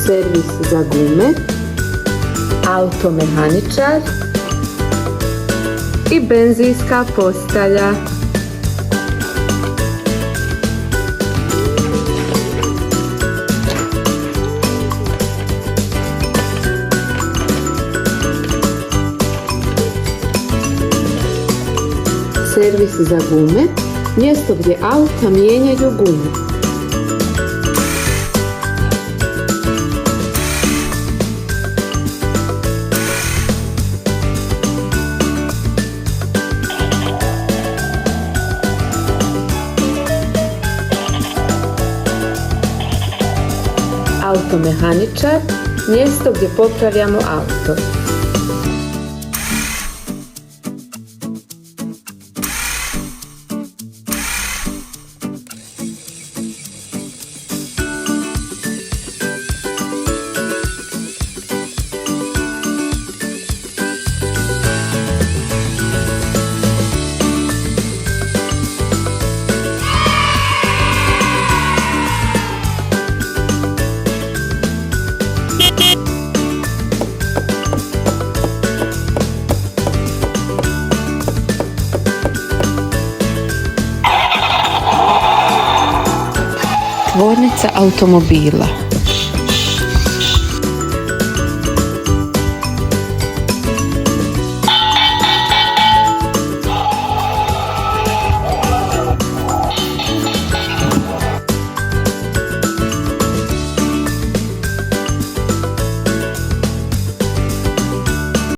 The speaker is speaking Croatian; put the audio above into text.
servis za gume, automehaničar i benzinska postaja. Servis za gume, mjesto gdje auta mijenjaju gume. Automehaničar, mjesto gdje popravljamo auto. Tvornica automobila.